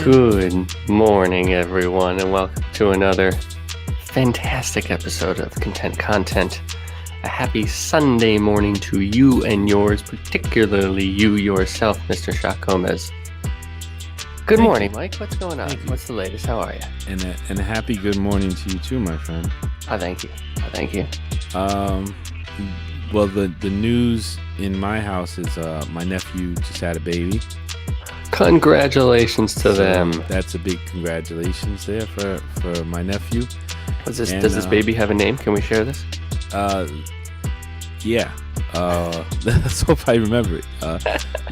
Good morning, everyone, and welcome to another fantastic episode of Content. A happy Sunday morning to you and yours, particularly you yourself, Mr. Shok. Good morning, Mike. What's going on? What's the latest? How are you? And a happy good morning to you too, my friend. Thank you. Well, the news in my house is my nephew just had a baby. Congratulations to them. That's a big congratulations there for my nephew. Does this baby have a name? Can we share this? Yeah. Let's hope I remember it.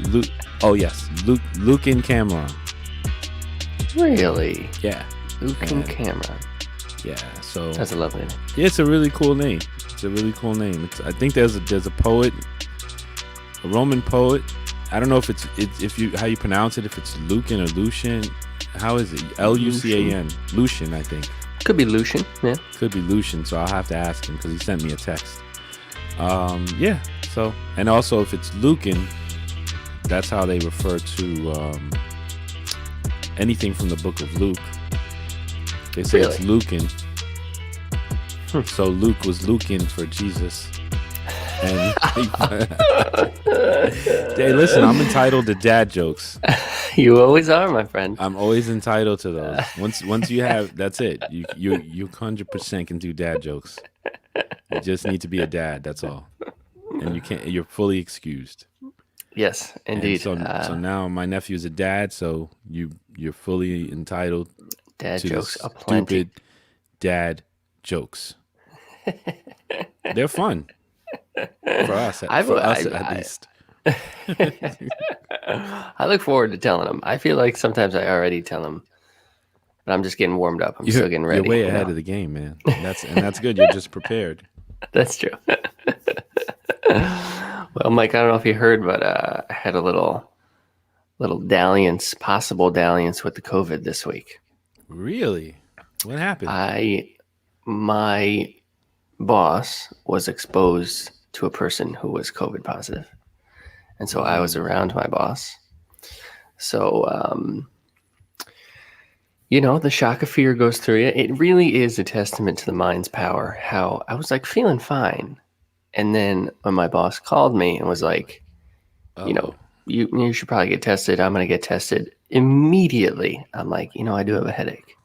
Luke. Oh yes, Luke and Cameron. Really? Yeah. Luke and Cameron. Yeah. So that's a lovely name. Yeah, it's a really cool name. I think there's a poet, a Roman poet. I don't know if you how you pronounce it, if it's Lucan or Lucian. How is it? Lucan. Lucian, I think. Could be Lucian, yeah. Could be Lucian, so I'll have to ask him because he sent me a text. Yeah. So, and also if it's Lucan, that's how they refer to anything from the book of Luke. They say It's Lucan. So Luke was Lucan for Jesus. And hey, listen, I'm entitled to dad jokes. You always are, my friend. I'm always entitled to those. Once you have, that's it. You 100% can do dad jokes. You just need to be a dad. That's all, and you're fully excused. Yes, indeed. So now my nephew's a dad, so you're fully entitled dad to jokes. Stupid dad jokes. They're fun. For us at least. I look forward to telling them. I feel like sometimes I already tell them, but I'm just getting warmed up. I'm still getting ready. You're way ahead of the game, man. That's good. You're just prepared. That's true. Well, Mike, I don't know if you heard, but I had a little possible dalliance with the COVID this week. Really? What happened? My boss was exposed to a person who was COVID positive. And so I was around my boss. So, the shock of fear goes through you. It really is a testament to the mind's power. How I was like feeling fine. And then when my boss called me and was like, you should probably get tested. I'm going to get tested immediately. I'm like, I do have a headache.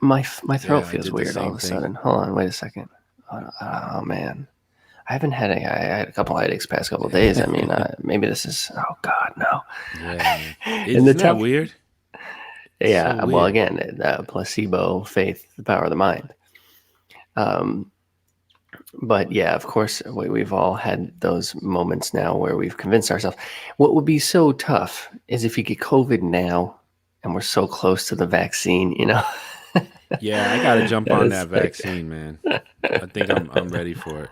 My throat feels weird all of a sudden. Hold on, wait a second. Oh man, I had a couple headaches past couple of days. I mean, maybe this is. Oh God, no. Yeah, isn't that weird? Yeah. So weird. Well, again, placebo, faith, the power of the mind. But yeah, of course, we've all had those moments now where we've convinced ourselves. What would be so tough is if you get COVID now, and we're so close to the vaccine, Yeah, I gotta jump on that vaccine, man. I think I'm ready for it.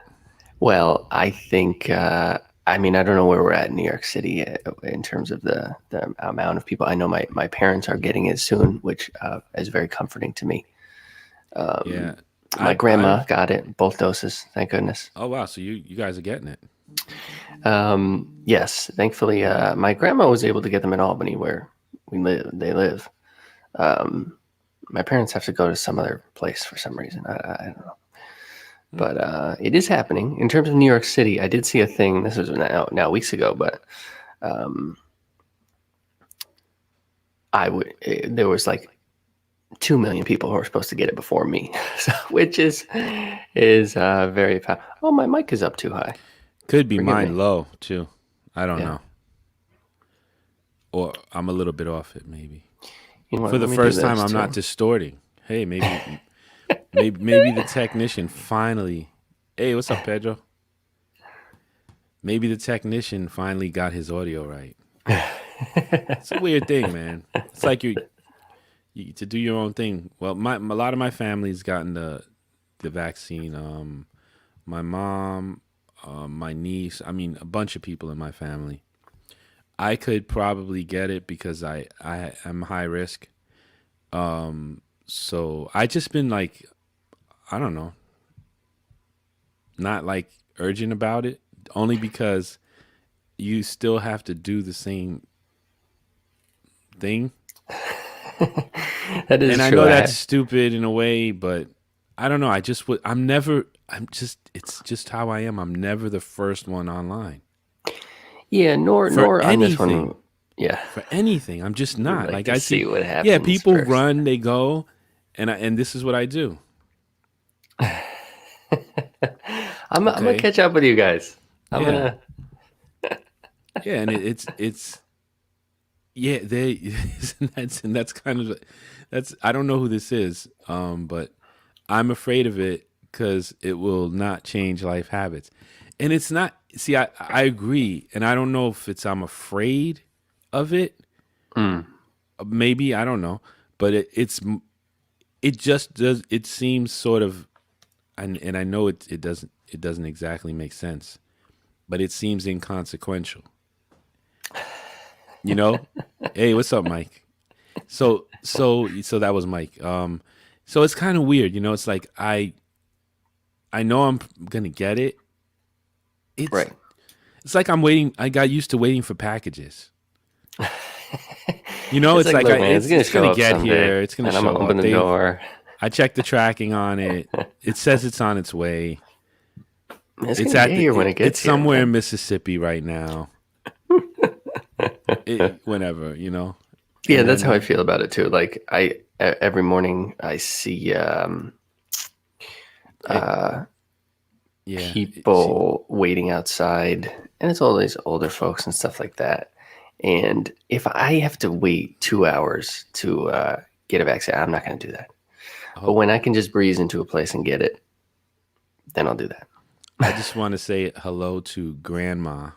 Well, I think I don't know where we're at in New York City in terms of the amount of people. I know my parents are getting it soon, which is very comforting to me. Yeah, my grandma got it, both doses, thank goodness. Oh wow, so you guys are getting it? Yes, thankfully, my grandma was able to get them in Albany where they live. My parents have to go to some other place for some reason. I don't know. But it is happening. In terms of New York City, I did see a thing. This was now weeks ago, but there was like 2 million people who were supposed to get it before me, which is very fast. Oh, my mic is up too high. Could be mine low too. I don't know. Or I'm a little bit off it maybe. For the first time, I'm not distorting. Hey, maybe the technician finally. Hey, what's up, Pedro? Maybe the technician finally got his audio right. It's a weird thing, man. It's like you to do your own thing. Well, a lot of my family's gotten the vaccine. My mom, my niece. I mean, a bunch of people in my family. I could probably get it because I am high risk. So I just been like, I don't know, not like urgent about it, only because you still have to do the same thing. That is And I true. know that's stupid in a way, but I don't know. It's just how I am. I'm never the first one online. Yeah, For nor on this one. anything. Yeah, For anything. I'm just you not. like Like to I see see, what yeah, happens people first. run, they go, and this is what I do. I'm gonna Okay. catch up with you guys. I'm Yeah. gonna. Yeah, and it's yeah, they and that's kind of that's I don't know who this is, but I'm afraid of it because it will not change life habits. And it's not, see, I agree. And I don't know if it's I'm afraid of it. Mm, Maybe, I don't know. But it just does, it seems sort of, and I know it doesn't exactly make sense, but it seems inconsequential. You know? Hey, what's up, Mike? So that was Mike. So it's kind of weird, it's like I know I'm gonna get it. It's right. it's like I'm waiting. I got used to waiting for packages. It's It's like, like look, man, it's gonna it's gonna show up get someday, here. It's gonna and I'm gonna show open up. the door. I checked the tracking on it. It says it's on its way. It's gonna get here when it It's gets here, somewhere in man. Mississippi right now. Whenever, Yeah, and that's how I then feel about it too. Like every morning I see it, uh, yeah, people waiting outside, and it's all these older folks and stuff like that. And if I have to wait 2 hours to get a vaccine, I'm not going to do that. But oh, when I can just breeze into a place and get it, then I'll do that. I just want to say hello to Grandma.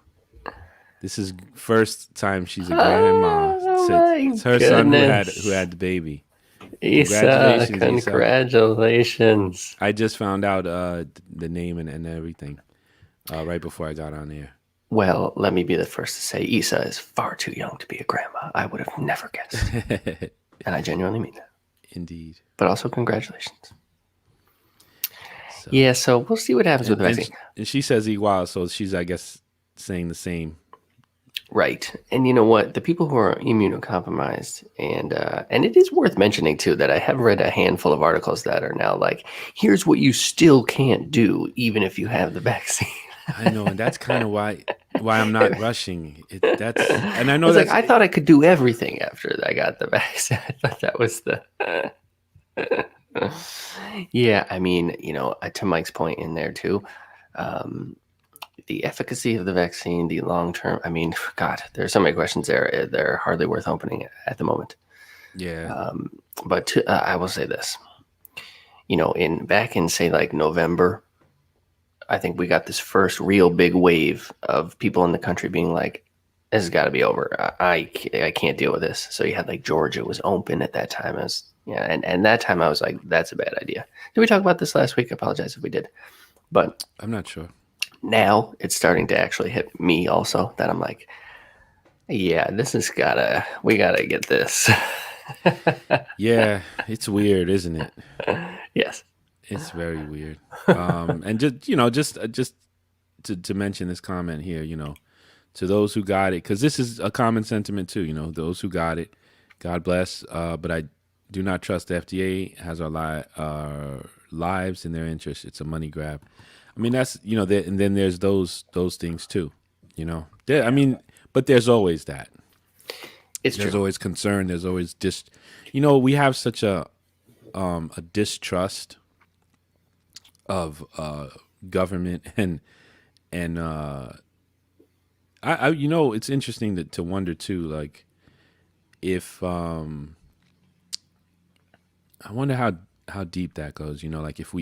This is first time she's a grandma. Oh It's my her son who goodness. had the baby. Isa, Congratulations, Isa. congratulations. I just found out the name and everything right before I got on air. Well, let me be the first to say Isa is far too young to be a grandma. I would have never guessed. And I genuinely mean that. Indeed. But also, congratulations. So, Yeah, so we'll see what happens with the vaccine. and she says igual, so she's, I guess, saying the same. Right. And you know what? The people who are immunocompromised, and it is worth mentioning too that I have read a handful of articles that are now like, here's what you still can't do even if you have the vaccine. I know, and that's kind of why I'm not rushing. And I know It's like that's I thought I could do everything after I got the vaccine. I thought that was the Yeah, I mean, to Mike's point in there too, the efficacy of the vaccine, the long term. I mean, God, there's so many questions there. They're hardly worth opening at the moment. yeah. But I will say this, back in say like November, I think we got this first real big wave of people in the country being like, "This has got to be over. I can't deal with this." So you had like Georgia was open at that time, and that time I was like, "That's a bad idea." Did we talk about this last week? I apologize if we did, but I'm not sure. now it's starting to actually hit me also. That I'm like, "Yeah, we gotta get this." Yeah, it's weird, isn't it? Yes. It's very weird. And just to mention this comment here, to those who got it, because this is a common sentiment too. Those who got it, God bless. But I do not trust the FDA. Has our lives in their interest. It's a money grab. I mean, that's and then there's those things too. I mean, but there's always that. It's There's true. always concern. There's always we have such a distrust of government and I it's interesting to wonder too, like if I wonder how deep that goes, like if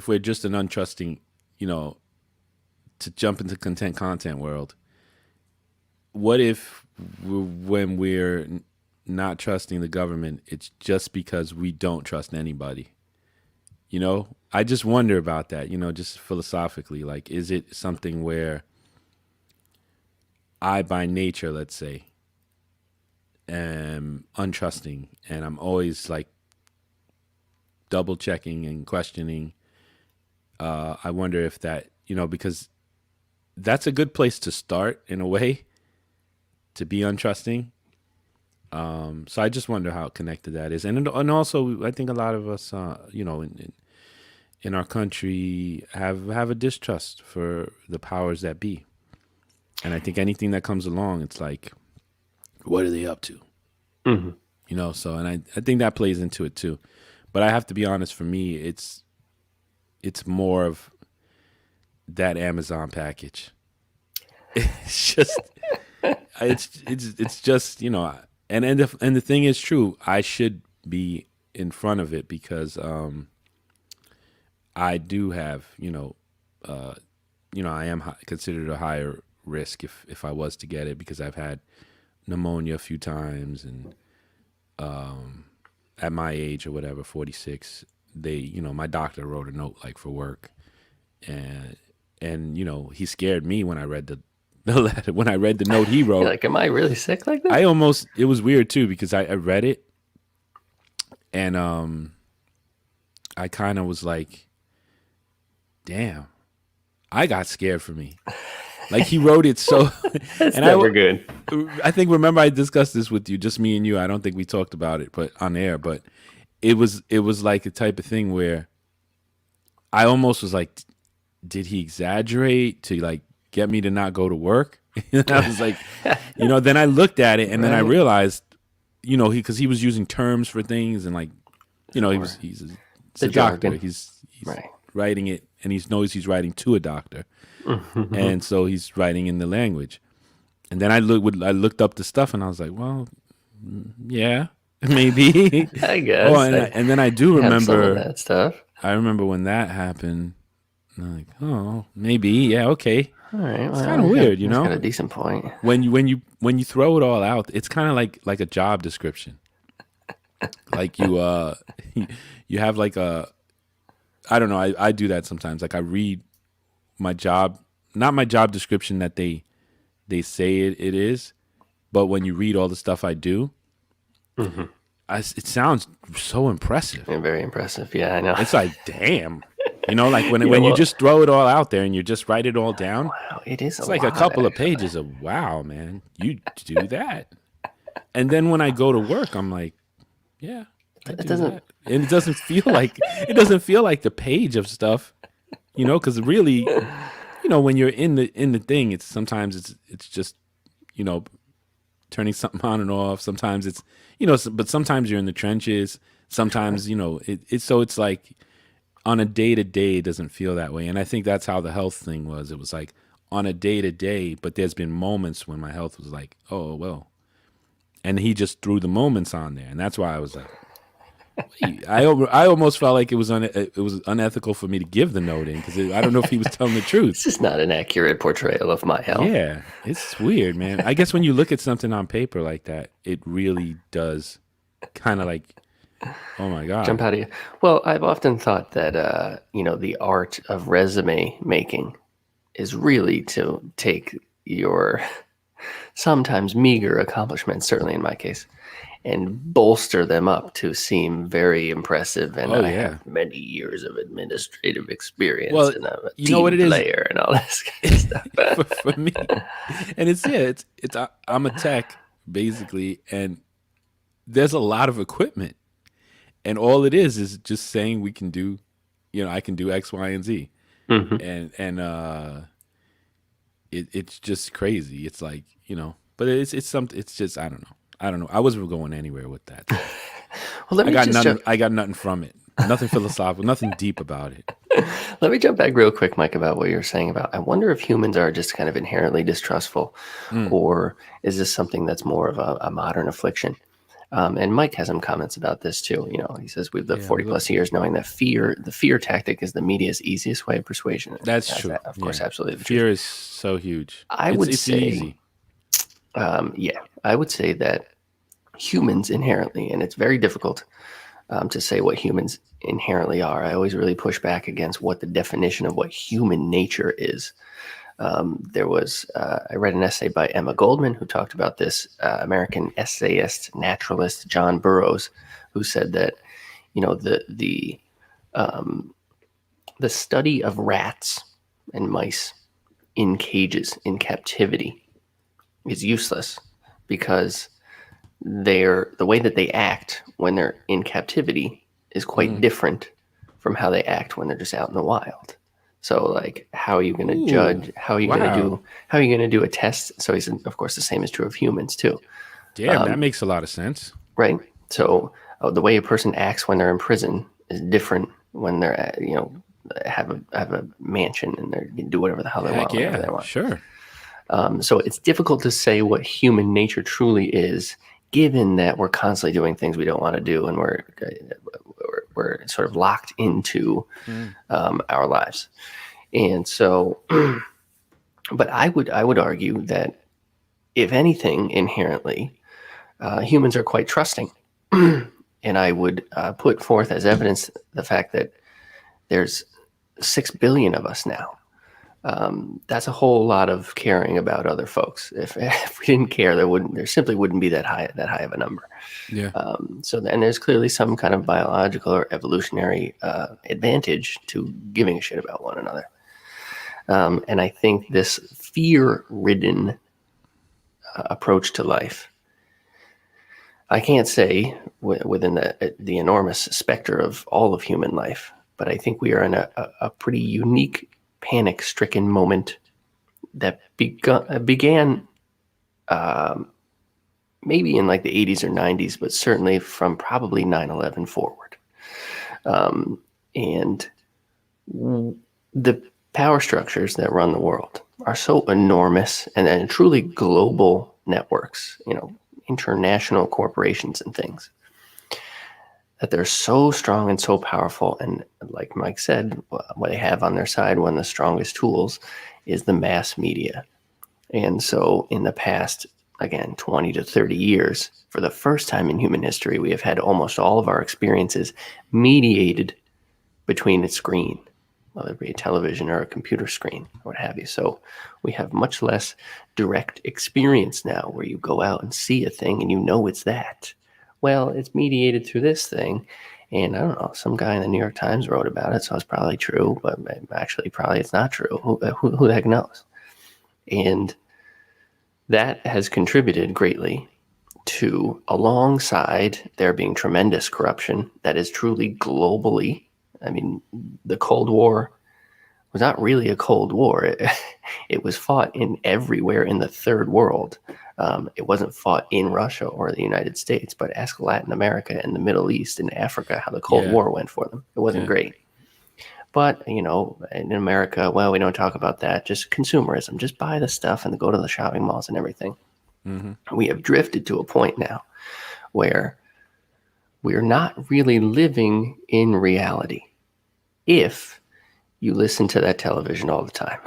we're just an untrusting, to jump into content world, what if when we're not trusting the government, it's just because we don't trust anybody? I just wonder about that, just philosophically. Like, is it something where I, by nature, let's say, am untrusting and I'm always like double checking and questioning? I wonder if that, because that's a good place to start in a way, to be untrusting. So I just wonder how connected that is, and also I think a lot of us, in our country have a distrust for the powers that be, and I think anything that comes along, it's like, what are they up to? Mm-hmm. So and I think that plays into it too. But I have to be honest, for me, it's more of that Amazon package. It's just it's just and the thing is true. I should be in front of it because I do have I am considered a higher risk if I was to get it, because I've had pneumonia a few times, and at my age or whatever, 46, my doctor wrote a note like for work, and he scared me when I read the letter, when I read the note he wrote. You're like, am I really sick like that? It was weird too, because I read it, and I kind of was like, damn, I got scared for me. Like, he wrote it so. That's and never good. I think, remember, I discussed this with you, just me and you. I don't think we talked about it, but on air. But it was like a type of thing where I almost was like, did he exaggerate to like get me to not go to work? And I was like, then I looked at it, and then I realized, because he was using terms for things, and like, he's a doctor. He's right. writing it, and he knows he's writing to a doctor. And so he's writing in the language. And then I looked up the stuff, and I was like, well, yeah, maybe. I guess. Oh, and then I do remember some of that stuff. I remember when that happened. I'm like, oh, maybe, yeah, okay. All right, it's kind of weird, It's got a decent point. When you throw it all out, it's kind of like a job description. Like you have like a, I don't know. I do that sometimes. Like, I read my job, not my job description that they say it is, but when you read all the stuff I do, it sounds so impressive. Yeah, very impressive. Yeah, I know. It's like, damn. Like when you just throw it all out there and you just write it all down. Wow, it is. It's like a couple of pages of, wow, man, you do that. And then when I go to work, I'm like, yeah, it doesn't. And it doesn't feel like the page of stuff, because really, when you're in the thing, it's sometimes it's just, turning something on and off. Sometimes it's, but sometimes you're in the trenches. Sometimes, it's like on a day-to-day, it doesn't feel that way. And I think that's how the health thing was. It was like on a day-to-day, but there's been moments when my health was like, oh, well. And he just threw the moments on there. And that's why I was like, I almost felt like it was unethical for me to give the note in, because I don't know if he was telling the truth. It's just not an accurate portrayal of my health. Yeah, it's weird, man. I guess when you look at something on paper like that, it really does kind of like, oh my God. Jump out of you. Well, I've often thought that, the art of resume making is really to take your sometimes meager accomplishments, certainly in my case, and bolster them up to seem very impressive. And I have many years of administrative experience, and I'm a team player and all this kind of stuff. for me, and it's I'm a tech basically, and there's a lot of equipment, and all it is just saying we can do, I can do X, Y, and Z, and it's just crazy. It's like, but it's something. It's just I don't know. I wasn't going anywhere with that. Well, I got nothing from it. Nothing philosophical. Nothing deep about it. Let me jump back real quick, Mike, about what you're saying about. I wonder if humans are just kind of inherently distrustful, or is this something that's more of a modern affliction? And Mike has some comments about this too. He says we've lived 40 plus years knowing that the fear tactic is the media's easiest way of persuasion. That's true. Of course, absolutely. Fear is so huge. It's say, easy. I would say that humans inherently, and it's very difficult to say what humans inherently are. I always really push back against what the definition of what human nature is. I read an essay by Emma Goldman who talked about this, American essayist, naturalist John Burroughs, who said that, the study of rats and mice in cages in captivity is useless, because the way that they act when they're in captivity is quite different from how they act when they're just out in the wild. So like, how are you going to judge? How are you going to wow. do? How are you going to do a test? So he's, of course, the same is true of humans too, Damn, that makes a lot of sense. right? So the way a person acts when they're in prison is different when they're have a mansion and they can do whatever the hell they want Heck whenever they yeah, want. sure. So it's difficult to say what human nature truly is, given that we're constantly doing things we don't want to do, and we're sort of locked into our lives. And so, but I would argue that if anything, inherently, humans are quite trusting, and I would put forth as evidence the fact that there's 6 billion of us now. That's a whole lot of caring about other folks. If we didn't care, there simply wouldn't be that high of a number. Yeah. So then there's clearly some kind of biological or evolutionary advantage to giving a shit about one another. And I think this fear-ridden approach to life, I can't say within the enormous specter of all of human life, but I think we are in a pretty unique panic-stricken moment that began maybe in like the 80s or 90s, but certainly from probably 9/11 forward. And the power structures that run the world are so enormous and truly global networks, international corporations and things, that they're so strong and so powerful. And like Mike said, what they have on their side, one of the strongest tools, is the mass media. And so in the past, again, 20 to 30 years, for the first time in human history, we have had almost all of our experiences mediated between a screen, whether it be a television or a computer screen or what have you. So we have much less direct experience now where you go out and see a thing and you know it's that. Well, it's mediated through this thing. And I don't know, some guy in the New York Times wrote about it, so it's probably true, but actually probably it's not true. Who the heck knows? And that has contributed greatly to, alongside there being tremendous corruption that is truly globally. I mean, the Cold War was not really a Cold War. It was fought in everywhere in the third world. It wasn't fought in Russia or the United States, but ask Latin America and the Middle East and Africa how the Cold War went for them. It wasn't great. But, in America, well, we don't talk about that. Just consumerism. Just buy the stuff and go to the shopping malls and everything. Mm-hmm. We have drifted to a point now where we're not really living in reality if you listen to that television all the time.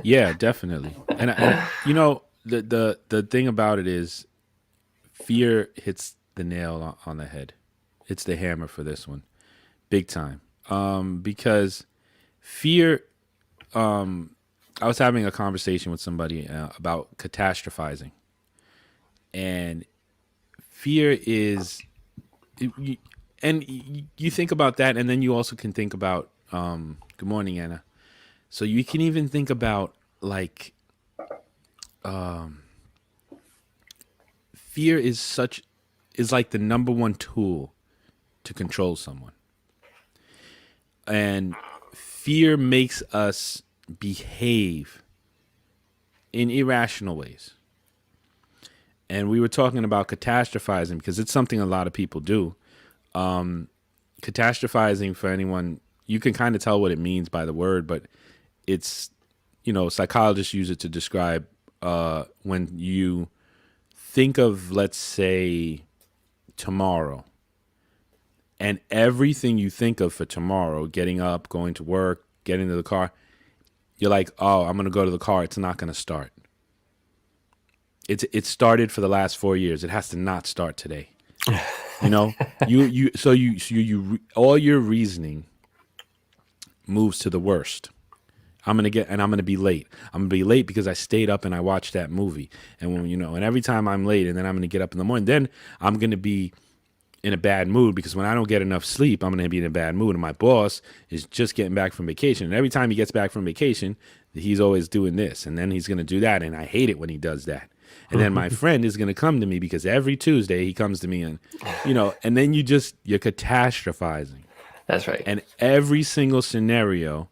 Yeah, definitely. And the thing about it is fear hits the nail on the head. It's the hammer for this one. Big time. Because fear, I was having a conversation with somebody about catastrophizing. And fear is, and you think about that, and then you also can think about, good morning, Anna. So you can even think about like, fear is like the number one tool to control someone. And fear makes us behave in irrational ways. And we were talking about catastrophizing because it's something a lot of people do. Catastrophizing, for anyone, you can kind of tell what it means by the word, but it's, psychologists use it to describe when you think of, let's say, tomorrow. And everything you think of for tomorrow, getting up, going to work, getting to the car, you're like, oh, I'm going to go to the car. It's not going to start. It started for the last 4 years. It has to not start today. You all your reasoning moves to the worst. I'm going to be late. I'm going to be late because I stayed up and I watched that movie. And and every time I'm late and then I'm going to get up in the morning, then I'm going to be in a bad mood because when I don't get enough sleep, I'm going to be in a bad mood. And my boss is just getting back from vacation. And every time he gets back from vacation, he's always doing this. And then he's going to do that. And I hate it when he does that. And then my friend is going to come to me because every Tuesday he comes to me and, and then you're catastrophizing. That's right. And every single scenario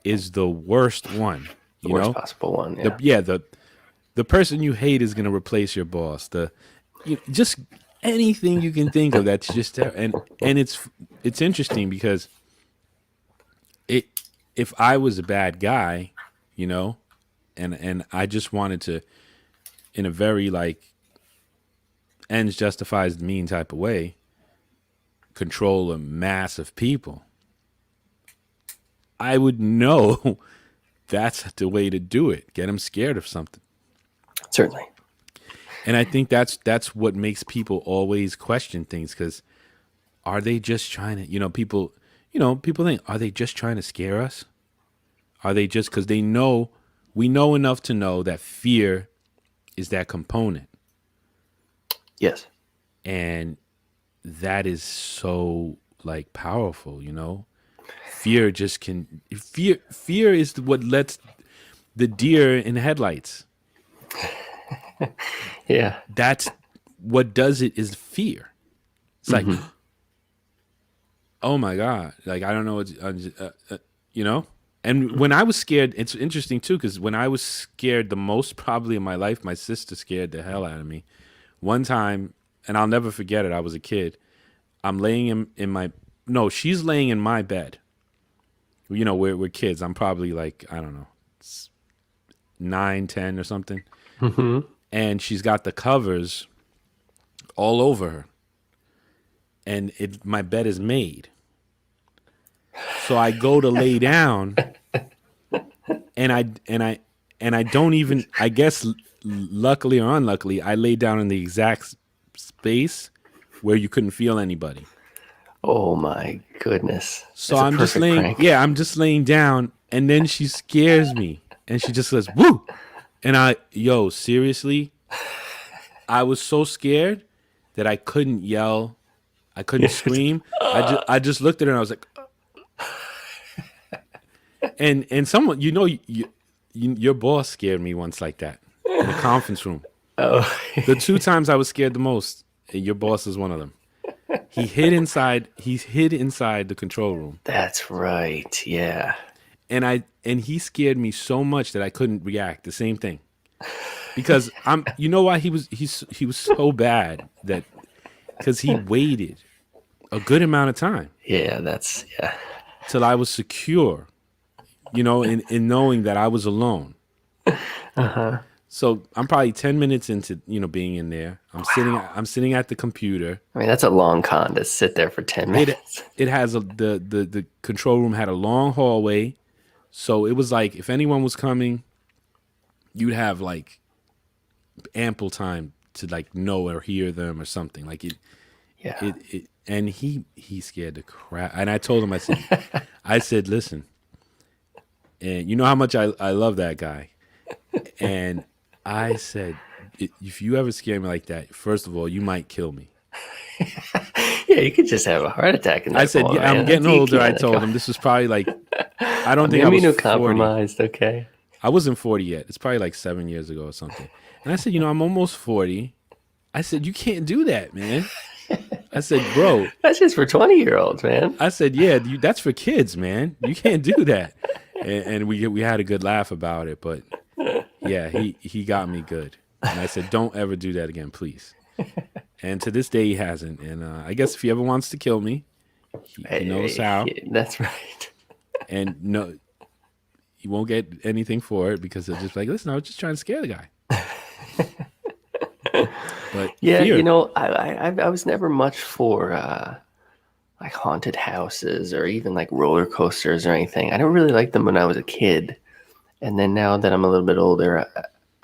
is the worst one. The worst possible one. The person you hate is going to replace your boss. Just anything you can think of that's just and it's interesting because if I was a bad guy, and I just wanted to, in a very like ends justifies the mean type of way, control a mass of people, I would know that's the way to do it. Get them scared of something. Certainly. And I think that's what makes people always question things, because are they just trying to, people think, are they just trying to scare us? Are they just, because we know enough to know that fear is that component. Yes. And that is so like powerful, Fear just can, fear is what lets the deer in the headlights. Yeah. That's what does it, is fear. It's like, oh my God. Like, I don't know what, And when I was scared, it's interesting too, because when I was scared the most probably in my life, my sister scared the hell out of me. One time, and I'll never forget it, I was a kid. I'm laying she's laying in my bed. We're kids. I'm probably like, I don't know, 9, 10 or something. Mm-hmm. And she's got the covers all over her. And my bed is made. So I go to lay down, and I don't even, I guess luckily or unluckily, I lay down in the exact space where you couldn't feel anybody. Oh my goodness. So I'm just laying down, and then she scares me, and she just says, "Woo!" And seriously, I was so scared that I couldn't yell, I couldn't scream. I just looked at her and I was like, and someone, your boss scared me once like that in a conference room. Oh. The 2 times I was scared the most, and your boss is one of them. He hid inside the control room. That's right. Yeah. And he scared me so much that I couldn't react. The same thing. Because why he was so bad, that because he waited a good amount of time. Yeah, till I was secure, in knowing that I was alone. Uh-huh. So I'm probably 10 minutes into, being in there. I'm sitting at the computer. I mean, that's a long con to sit there for 10 minutes. It has the control room had a long hallway. So it was like, if anyone was coming, you'd have like ample time to like know or hear them or something like it. Yeah. And he scared the crap. And I told him, I said, listen, and you know how much I love that guy. And I said, if you ever scare me like that, first of all, you might kill me. Yeah, you could just have a heart attack in that I said, moment, yeah, man. I'm getting older. I told him this was probably like, I don't think I was 40. Immunocompromised, okay. I wasn't 40 yet. It's probably like 7 years ago or something. And I said, I'm almost 40. I said, you can't do that, man. I said, bro. That's just for 20-year-olds, man. I said, yeah, that's for kids, man. You can't do that. And we had a good laugh about it. But yeah, he got me good. And I said, don't ever do that again, please. And to this day, he hasn't. And I guess if he ever wants to kill me, he knows how. That's right. And no, he won't get anything for it, because he'll just be like, listen, I was just trying to scare the guy. But yeah, fear. I was never much for like haunted houses or even like roller coasters or anything. I didn't really like them when I was a kid. And then now that I'm a little bit older,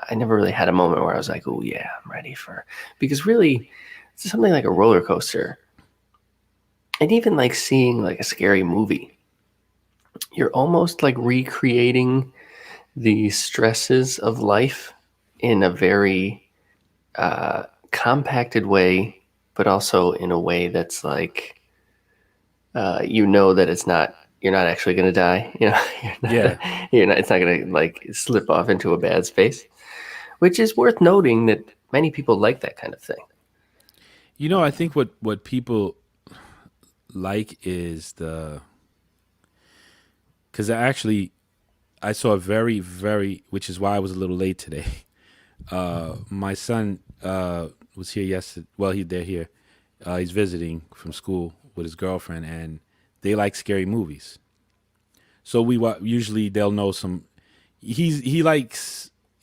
I never really had a moment where I was like, oh yeah, I'm ready for, because really something like a roller coaster, and even like seeing like a scary movie, you're almost like recreating the stresses of life in a very compacted way, but also in a way that's like, that it's not, you're not actually going to die. It's not going to like slip off into a bad space. which is worth noting that many people like that kind of thing. You know, I think what people like is because I saw a very, very, which is why I was a little late today. My son was here yesterday. Well, they're here. He's visiting from school with his girlfriend, and they like scary movies. So usually they'll know some.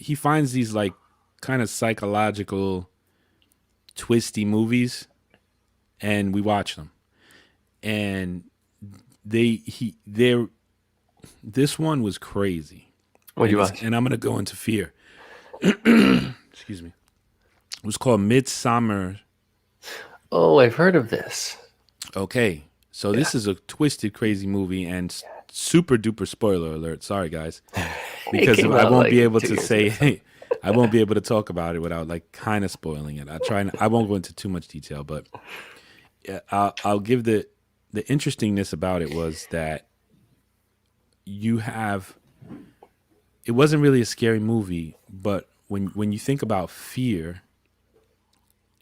He finds these like kind of psychological, twisty movies, and we watch them. And this one was crazy. What do you watch? And I'm gonna go into fear. Excuse me. It was called Midsummer. Oh, I've heard of this. Okay, so this is a twisted, crazy movie, and super duper spoiler alert. Sorry, guys, because I won't be able to say. I won't be able to talk about it without like kind of spoiling it. I won't go into too much detail, but I'll give the interestingness about it was that it wasn't really a scary movie, but when you think about fear,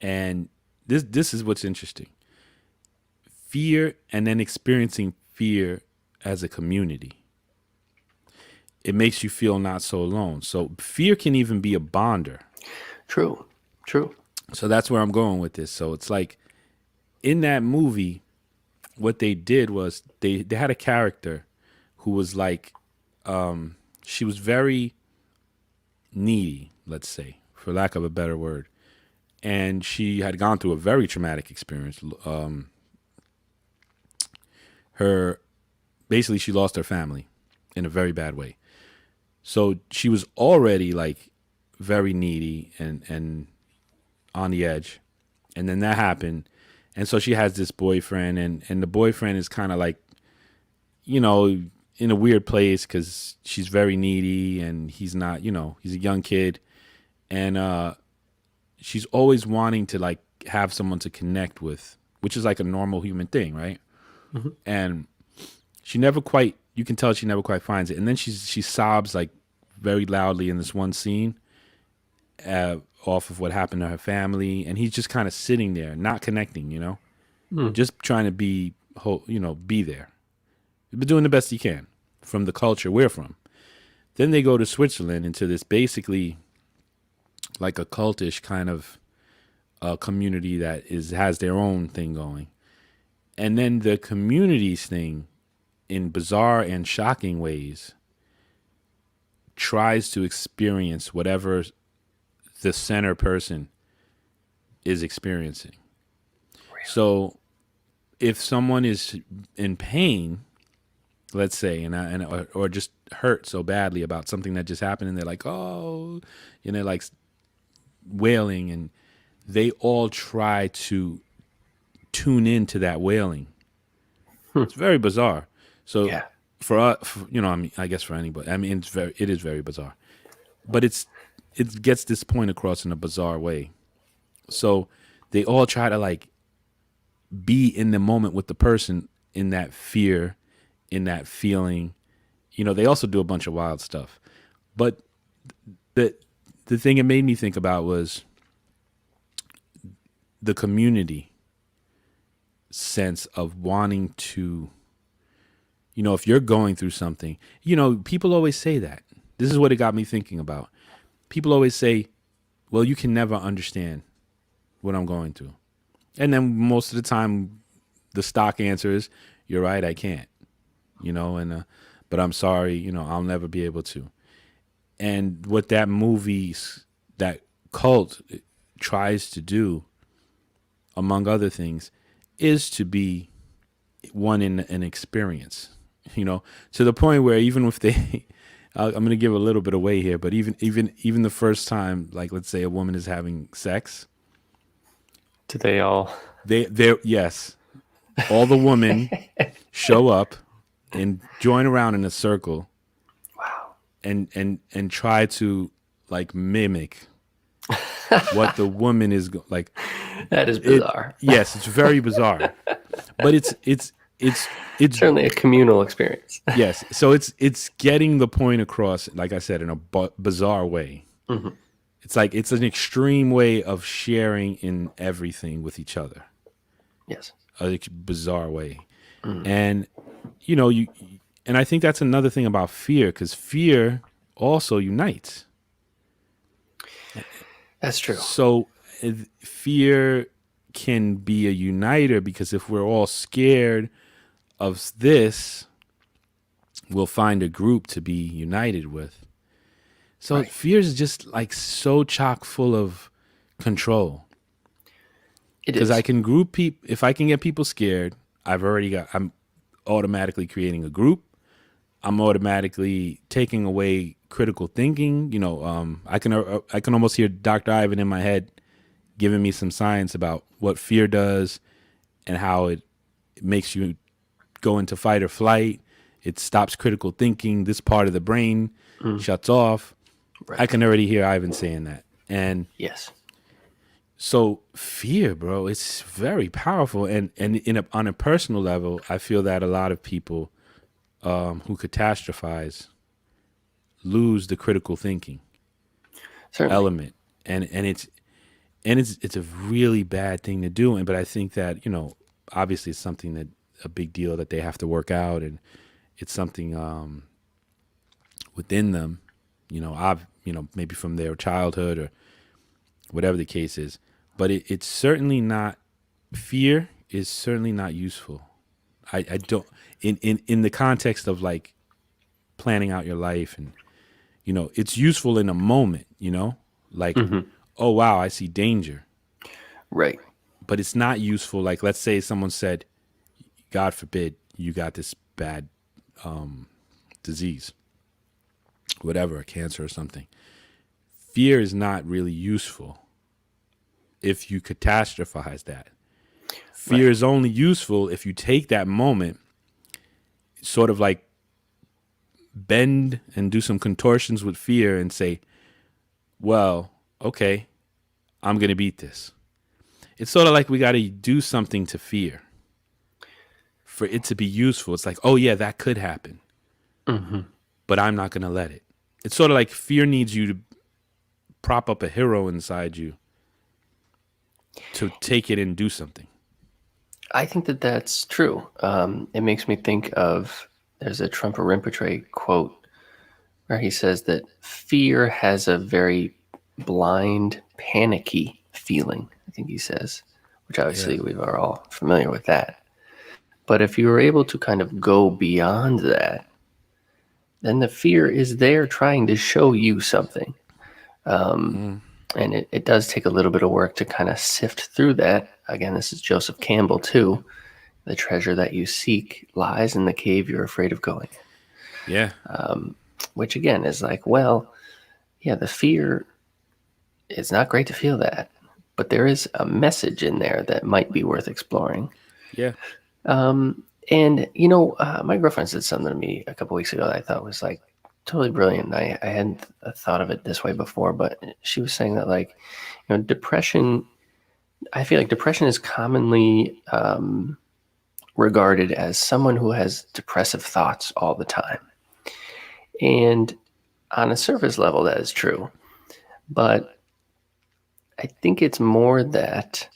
and this is what's interesting. Fear and then experiencing fear as a community. It makes you feel not so alone. So fear can even be a bonder. True. So that's where I'm going with this. So it's like in that movie, what they did was they had a character who was like, she was very needy, let's say, for lack of a better word. And she had gone through a very traumatic experience. Basically she lost her family in a very bad way. So she was already like very needy and on the edge. And then that happened. And so she has this boyfriend, and the boyfriend is kind of like, you know, in a weird place because she's very needy and he's not, you know, he's a young kid. And she's always wanting to like have someone to connect with, which is like a normal human thing, right? Mm-hmm. And she never quite, you can tell she never quite finds it. And then she sobs like very loudly in this one scene off of what happened to her family. And he's just kind of sitting there, not connecting, you know, just trying to be there. But doing the best he can from the culture we're from. Then they go to Switzerland into this basically like a cultish kind of community that has their own thing going. And then the community's thing, in bizarre and shocking ways, tries to experience whatever the center person is experiencing. Really? So if someone is in pain, let's say, or just hurt so badly about something that just happened, and they're like, oh, you know, like wailing, and they all try to tune into that wailing. It's very bizarre. So yeah. For us, you know, I mean, I guess for anybody, I mean, it is very bizarre, but it gets this point across in a bizarre way. So they all try to like be in the moment with the person in that fear, in that feeling. You know, they also do a bunch of wild stuff, but the thing it made me think about was the community sense of wanting to, you know, if you're going through something, you know, people always say that. This is what it got me thinking about. People always say, well, you can never understand what I'm going through. And then most of the time, the stock answer is, you're right, I can't. You know, and but I'm sorry, you know, I'll never be able to. And what that that cult tries to do, among other things, is to be one in an experience, you know, to the point where even if they, I'm going to give a little bit away here, but even the first time, like let's say a woman is having sex, do they all? Yes, all the women show up and join around in a circle. Wow. And try to like mimic what the woman is like. That is bizarre. Yes, it's very bizarre, but it's certainly a communal experience. Yes, so it's getting the point across, like I said, in a bizarre way. Mm-hmm. it's an extreme way of sharing in everything with each other. Yes. A bizarre way. And you and I think that's another thing about fear, because fear also unites. That's true. So fear can be a uniter, because if we're all scared of this, we'll find a group to be united with. So Right. fear is just like so chock full of control. It Because is. I can group people. If I can get people scared, I'm automatically creating a group. I'm automatically taking away critical thinking. I can almost hear Dr. Ivan in my head giving me some science about what fear does and how it makes you go into fight or flight. It stops critical thinking. This part of the brain shuts off. Right. I can already hear Ivan saying that. And Yes. so fear, bro, it's very powerful. And on a personal level, I feel that a lot of people who catastrophize lose the critical thinking Certainly. element, and it's a really bad thing to do. But I think that obviously it's something that a big deal that they have to work out, and it's something within them, maybe from their childhood or whatever the case is. But it's certainly not, fear is certainly not useful. I don't, in the context of like planning out your life, and it's useful in a moment, like, oh wow, I see danger. Right. But it's not useful, like, let's say someone said, God forbid you got this bad disease, whatever, a cancer or something. Fear is not really useful if you catastrophize that. Fear is only useful if you take that moment, sort of like bend and do some contortions with fear and say, well, okay, I'm going to beat this. It's sort of like we got to do something to fear for it to be useful. It's like, oh yeah, that could happen, but I'm not going to let it. It's sort of like fear needs you to prop up a hero inside you to take it and do something. I think that that's true. It makes me think of, there's a Trumpa Rinpoche quote where he says that fear has a very blind, panicky feeling, I think he says, which obviously we are all familiar with that. But if you were able to kind of go beyond that, then the fear is there trying to show you something. And it does take a little bit of work to kind of sift through that. Again, this is Joseph Campbell too. The treasure that you seek lies in the cave you're afraid of going. Yeah. Which again is like, well, yeah, the fear, it's not great to feel that, but there is a message in there that might be worth exploring. Yeah. And, my girlfriend said something to me a couple weeks ago that I thought was like totally brilliant. I hadn't thought of it this way before, but she was saying that, like, depression, I feel like depression is commonly regarded as someone who has depressive thoughts all the time. And on a surface level, that is true. But I think it's more that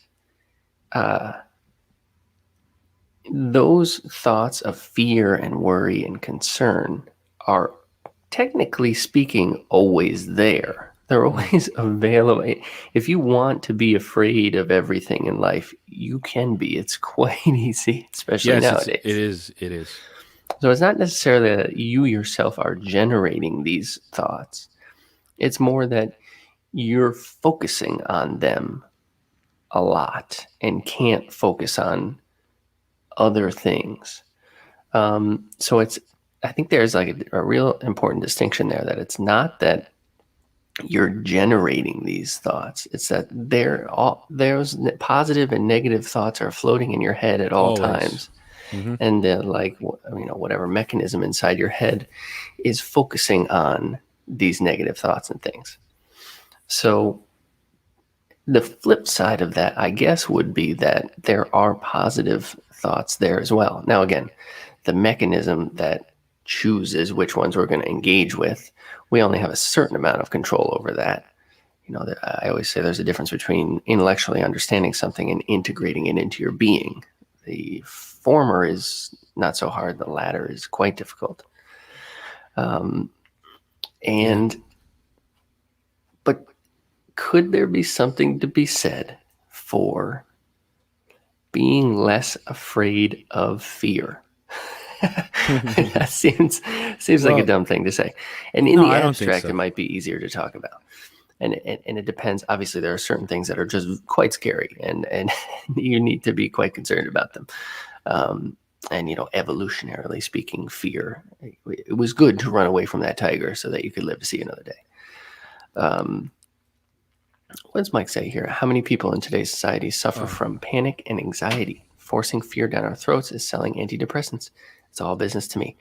those thoughts of fear and worry and concern are, technically speaking, always there. They're always available. If you want to be afraid of everything in life, you can be. It's quite easy, especially nowadays. It is. So it's not necessarily that you yourself are generating these thoughts. It's more that you're focusing on them a lot and can't focus on other things. So I think there's like a real important distinction there, that it's not that you're generating these thoughts. It's that there's positive and negative thoughts are floating in your head at all times. And whatever mechanism inside your head is focusing on these negative thoughts and things. So the flip side of that, I guess, would be that there are positive thoughts there as well. Now, again, the mechanism that chooses which ones we're going to engage with, we only have a certain amount of control over that. I always say there's a difference between intellectually understanding something and integrating it into your being. The former is not so hard. The latter is quite difficult. But could there be something to be said for being less afraid of fear? That seems like a dumb thing to say. And in the I don't think abstract, so. it might be easier to talk about. And it depends. Obviously, there are certain things that are just quite scary, and you need to be quite concerned about them. And evolutionarily speaking, fear. It was good to run away from that tiger so that you could live to see another day. What does Mike say here? How many people in today's society suffer from panic and anxiety? Forcing fear down our throats is selling antidepressants. It's all business to me.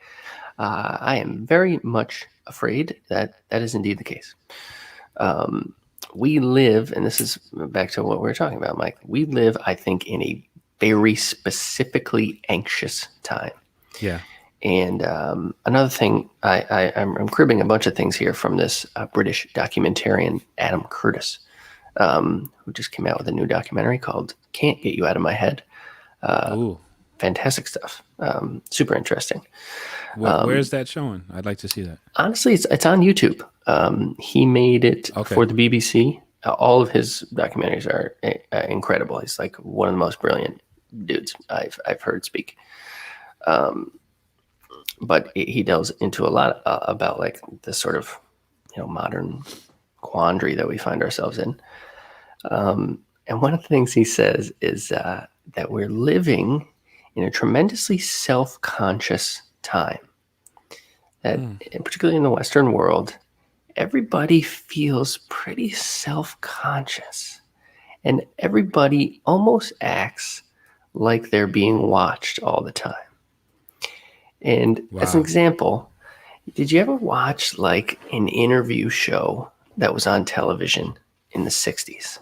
I am very much afraid that is indeed the case. We live, and this is back to what we were talking about, Mike. We live, I think, in a very specifically anxious time. Yeah. And another thing, I'm cribbing a bunch of things here from this British documentarian, Adam Curtis, who just came out with a new documentary called Can't Get You Out of My Head. Fantastic stuff. Super interesting. Where's that showing? I'd like to see that. Honestly, it's on YouTube. He made it for the BBC. All of his documentaries are incredible. He's like one of the most brilliant dudes I've heard speak. But he delves into a lot about like this sort of modern quandary that we find ourselves in. And one of the things he says is that we're living in a tremendously self-conscious time. That, particularly in the Western world, everybody feels pretty self-conscious. And everybody almost acts like they're being watched all the time. And as an example, did you ever watch like an interview show that was on television in the 60s?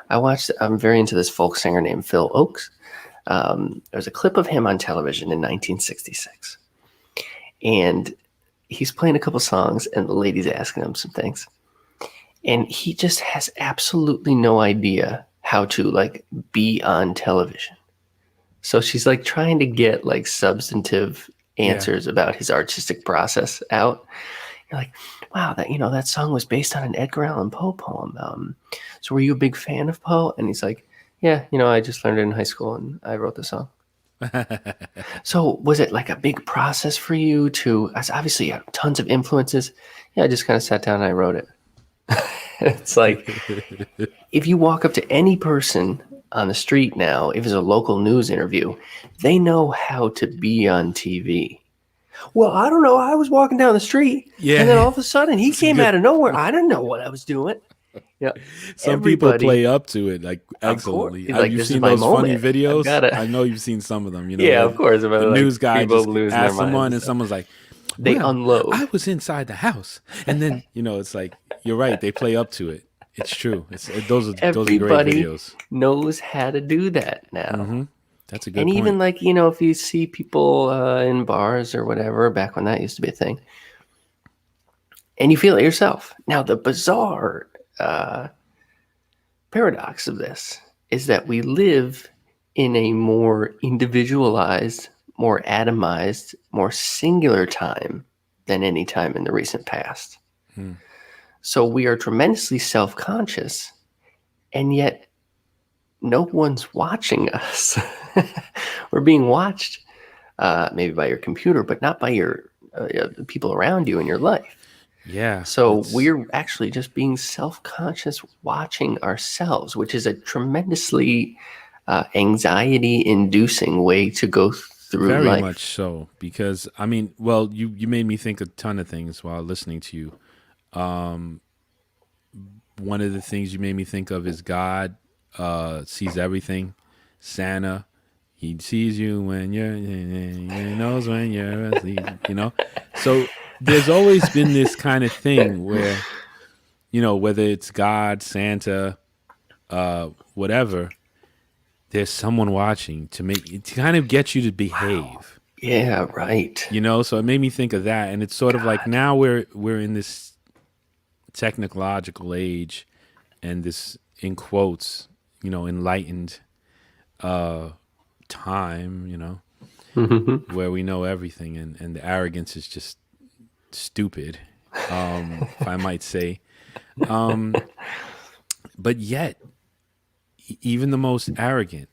I'm very into this folk singer named Phil Oakes. There's a clip of him on television in 1966. And he's playing a couple songs and the lady's asking him some things. And he just has absolutely no idea how to like be on television. So she's like trying to get like substantive answers about his artistic process out. You're like, wow, that song was based on an Edgar Allan Poe poem. So were you a big fan of Poe? And he's like, yeah, I just learned it in high school and I wrote the song. So was it like a big process for you to, as obviously you have tons of influences. Yeah, I just kind of sat down and I wrote it. It's like, if you walk up to any person on the street now, if it's a local news interview, they know how to be on TV. Well, I don't know. I was walking down the street, and then all of a sudden he came out of nowhere. I didn't know what I was doing. Some people play up to it like excellently. Have you seen those funny videos? I know you've seen some of them. Yeah, of course. The news guy just asked someone, and someone's like, they unload. I was inside the house, and then it's like you're right. They play up to it. It's true. Those are great videos. Knows how to do that now. Mm-hmm. That's a good point. And even like if you see people in bars or whatever, back when that used to be a thing, and you feel it yourself. Now the bizarre paradox of this is that we live in a more individualized, more atomized, more singular time than any time in the recent past. So we are tremendously self-conscious, and yet no one's watching us. We're being watched maybe by your computer, but not by your the people around you in your life. Yeah. So we're actually just being self-conscious, watching ourselves, which is a tremendously anxiety-inducing way to go through life. Very much so, because you made me think a ton of things while listening to you. One of the things you made me think of is God sees everything. Santa, he sees you when he knows when you're asleep. So there's always been this kind of thing where, whether it's God, Santa, whatever, there's someone watching to kind of get you to behave. Wow. Yeah, right. So it made me think of that, and it's sort of like now we're in this technological age, and this, in quotes, enlightened time, where we know everything, and the arrogance is just stupid, if I might say. But yet, even the most arrogant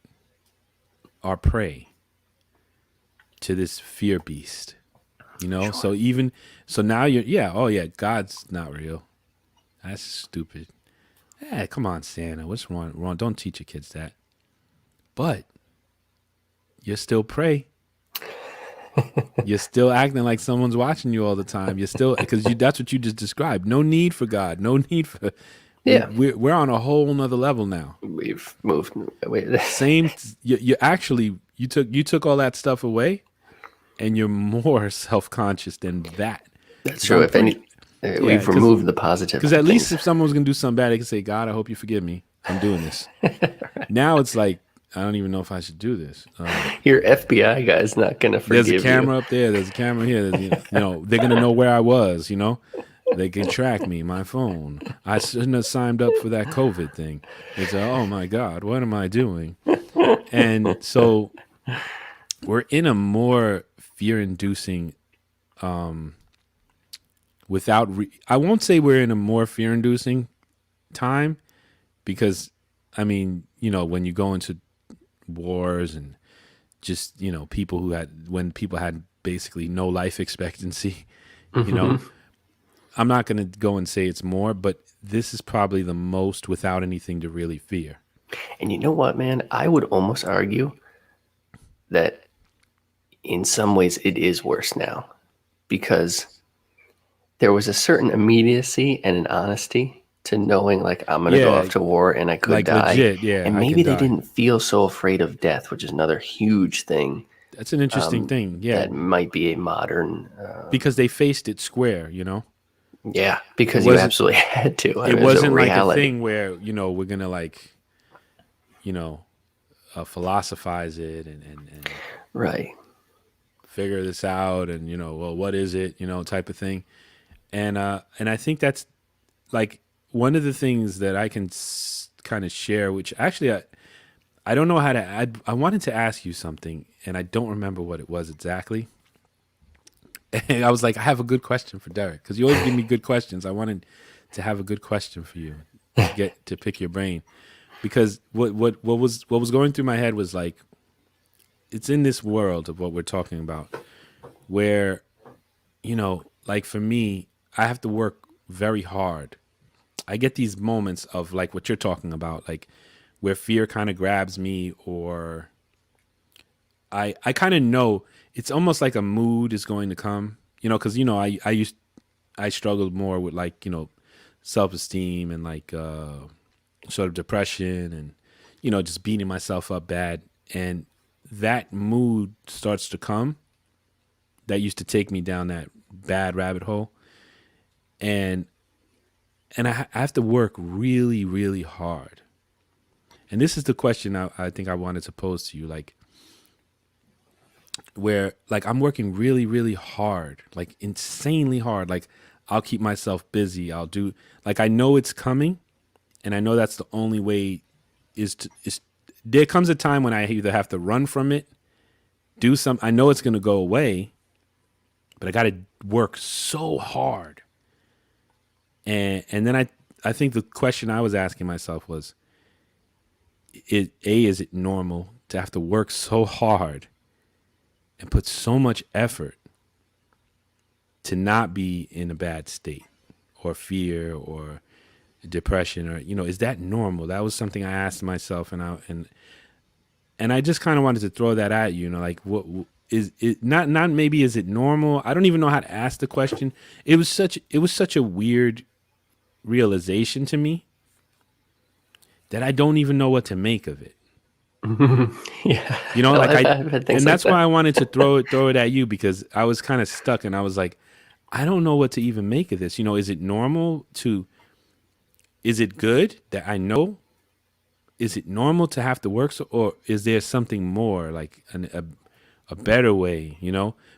are prey to this fear beast, Sure. So now you're, God's not real. That's stupid. Yeah, come on, Santa. What's wrong? Don't teach your kids that. But you're still prey. You're still acting like someone's watching you all the time. You're still, because that's what you just described. No need for God. No need for. Yeah. We're on a whole nother level now. We've moved. Same. You actually you took all that stuff away, and you're more self-conscious than that. That's true. If any, we've removed the positive. Because at least if someone was gonna do something bad, they could say, "God, I hope you forgive me. I'm doing this." Now it's like, I don't even know if I should do this. Your FBI guy's not going to forgive you. There's a camera up there. There's a camera here. They're going to know where I was, They can track me, my phone. I shouldn't have signed up for that COVID thing. It's oh, my God, what am I doing? And so we're in a more fear-inducing, I won't say we're in a more fear-inducing time, because, when you go into wars and just when people had basically no life expectancy, I'm not going to go and say it's more, but this is probably the most without anything to really fear. And you know what, man? I would almost argue that in some ways it is worse now, because there was a certain immediacy and an honesty to knowing, like, I'm going to go off to war and I could die. Legit, yeah, and maybe they didn't feel so afraid of death, which is another huge thing. That's an interesting thing, yeah. That might be a modern... because they faced it square, Yeah, because you absolutely had to. It wasn't like a thing where, we're going to philosophize it and right, figure this out and, well, what is it, type of thing. And I think that's like one of the things that I can kind of share, which actually I don't know how to add. I wanted to ask you something and I don't remember what it was exactly. And I was like, I have a good question for Derek, because you always give me good questions. I wanted to have a good question for you to pick your brain, because what was going through my head was like, it's in this world of what we're talking about where, like for me, I have to work very hard. I get these moments of like what you're talking about, like where fear kind of grabs me, or I kind of know it's almost like a mood is going to come, because, I struggled more with like, self-esteem and like sort of depression and, just beating myself up bad. And that mood starts to come that used to take me down that bad rabbit hole. And I have to work really, really hard. And this is the question I think I wanted to pose to you, like, where like I'm working really, really hard, like insanely hard. Like I'll keep myself busy. I'll do, like, I know it's coming, and I know that's the only way is there comes a time when I either have to run from it, do something. I know it's going to go away, but I got to work so hard. And then I think the question I was asking myself was, is it normal to have to work so hard and put so much effort to not be in a bad state or fear or depression, or, is that normal? That was something I asked myself, and I just kind of wanted to throw that at you, like, what is it? Not maybe is it normal? I don't even know how to ask the question. It was such a weird realization to me that I don't even know what to make of it. Yeah, and that's why I wanted to throw it at you, because I was kind of stuck, and I was like, I don't know what to even make of this. Is it normal to? Is it good that I know? Is it normal to have to work, or is there something more, like a better way?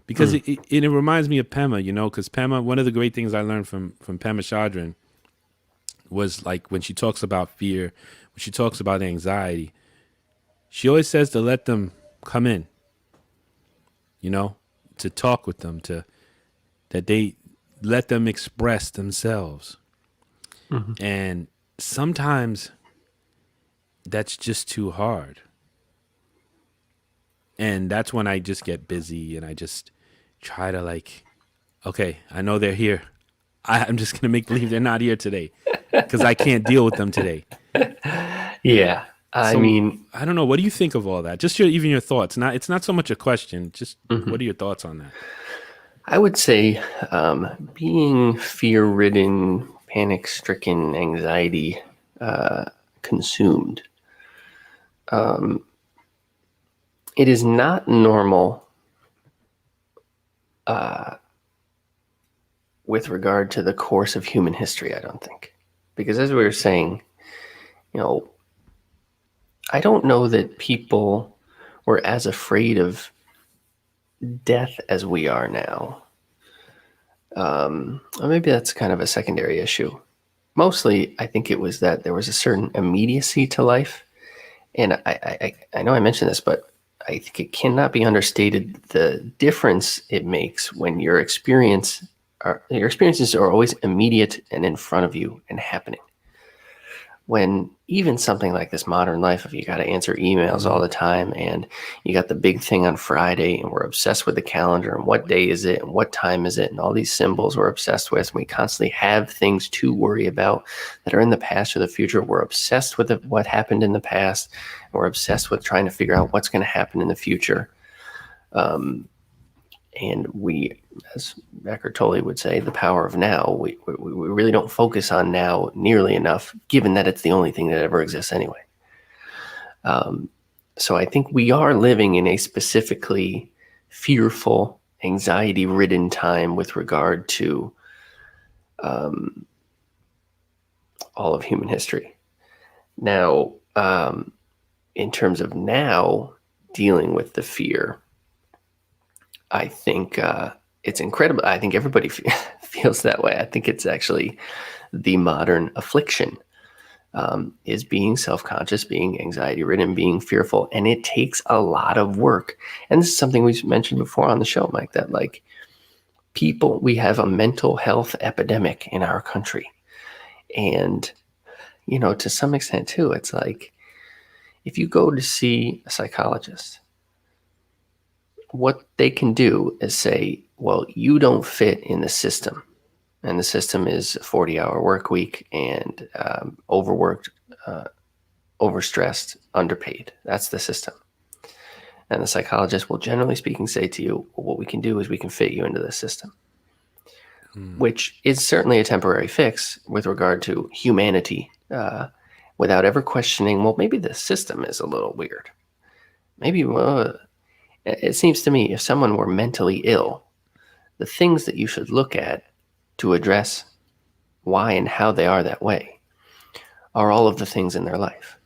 Because it reminds me of Pema. Because Pema, one of the great things I learned from Pema Chodron was like when she talks about fear, when she talks about anxiety, she always says to let them come in, you know, to talk with them, that they let them express themselves. Mhm. And sometimes that's just too hard. And that's when I just get busy and I just try to like, okay, I know they're here. I'm just going to make believe they're not here today because I can't deal with them today. Yeah. I So mean, I don't know. What do you think of all that? Just even your thoughts. It's not so much a question. Just mhm. what are your thoughts on that? I would say being fear ridden, panic stricken, anxiety consumed. It is not normal with regard to the course of human history, I don't think. Because as we were saying, you know, I don't know that people were as afraid of death as we are now. Or maybe that's kind of a secondary issue. Mostly, I think it was that there was a certain immediacy to life. And I know I mentioned this, but I think it cannot be understated the difference it makes when your experiences are always immediate and in front of you and happening. When even something like this modern life, if you got to answer emails all the time and you got the big thing on Friday and we're obsessed with the calendar and what day is it and what time is it and all these symbols we're obsessed with, and we constantly have things to worry about that are in the past or the future. We're obsessed with what happened in the past, and we're obsessed with trying to figure out what's going to happen in the future. And we, as Eckhart Tolle would say, the power of now, we really don't focus on now nearly enough, given that it's the only thing that ever exists anyway. So I think we are living in a specifically fearful, anxiety-ridden time with regard to all of human history. Now, in terms of now dealing with the fear, I think it's incredible. I think everybody feels that way. I think it's actually the modern affliction, is being self-conscious, being anxiety-ridden, being fearful. And it takes a lot of work. And this is something we've mentioned before on the show, Mike, that like we have a mental health epidemic in our country. And, to some extent too, it's like if you go to see a psychologist, what they can do is say, well, you don't fit in the system. And the system is a 40-hour work week and overworked, overstressed, underpaid. That's the system. And the psychologist will, generally speaking, say to you, well, what we can do is we can fit you into the system, which is certainly a temporary fix with regard to humanity, without ever questioning, well, maybe the system is a little weird. Maybe, it seems to me if someone were mentally ill, the things that you should look at to address why and how they are that way are all of the things in their life.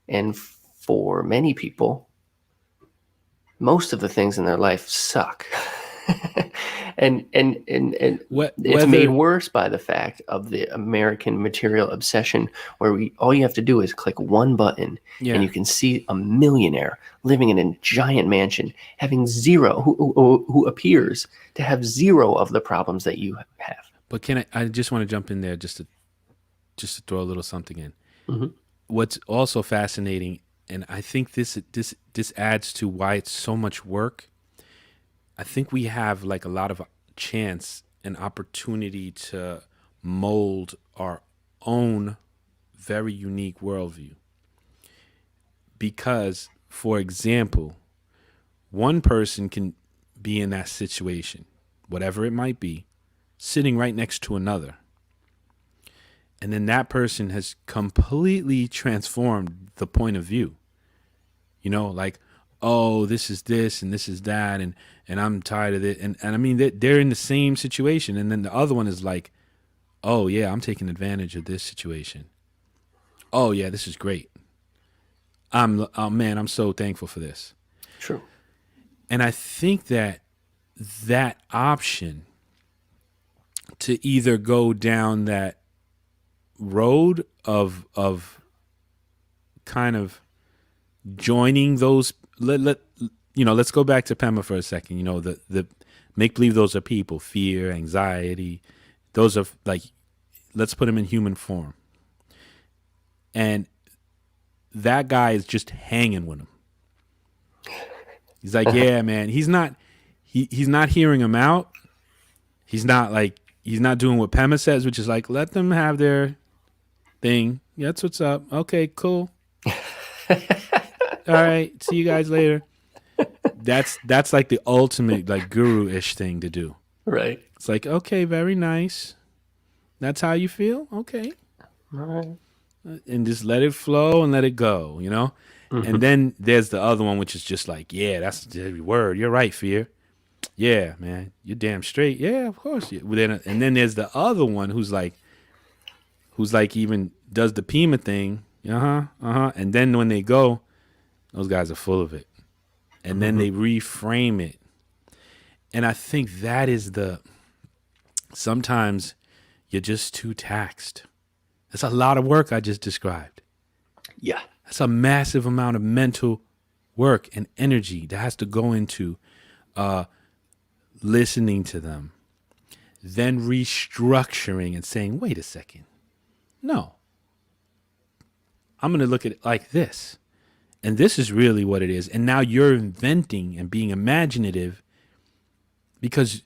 And for many people, most of the things in their life suck. and it's made worse by the fact of the American material obsession, where all you have to do is click one button and you can see a millionaire living in a giant mansion having zero, who appears to have zero of the problems that you have. But I just want to jump in there just to throw a little something in. Mm-hmm. What's also fascinating, and I think this adds to why it's so much work. I think we have like a lot of chance and opportunity to mold our own very unique worldview. Because, for example, one person can be in that situation, whatever it might be, sitting right next to another. And then that person has completely transformed the point of view. Like, oh, this is this and this is that, and I'm tired of it. And I mean, they're in the same situation. And then the other one is like, oh, yeah, I'm taking advantage of this situation. Oh, yeah, this is great. I'm so thankful for this. True. And I think that option to either go down that road of kind of joining those. Let's go back to Pema for a second. You know, the make believe those are people, fear, anxiety. Those are like, let's put them in human form. And that guy is just hanging with him. He's like, yeah, man. He's not hearing him out. He's not doing what Pema says, which is like, let them have their thing. Yeah, that's what's up. Okay, cool. All right, see you guys later. That's like the ultimate like guru-ish thing to do. Right. It's like, okay, very nice. That's how you feel? Okay. All right. And just let it flow and let it go, you know? Mm-hmm. And then there's the other one, which is just like, yeah, that's every word. You're right, fear. Yeah, man. You're damn straight. Yeah, of course. And then there's the other one who's like even does the Pima thing. And then when they go, those guys are full of it. And then they reframe it. And I think that is sometimes you're just too taxed. That's a lot of work I just described. Yeah. That's a massive amount of mental work and energy that has to go into listening to them, then restructuring and saying, wait a second. No. I'm going to look at it like this. And this is really what it is. And now you're inventing and being imaginative, because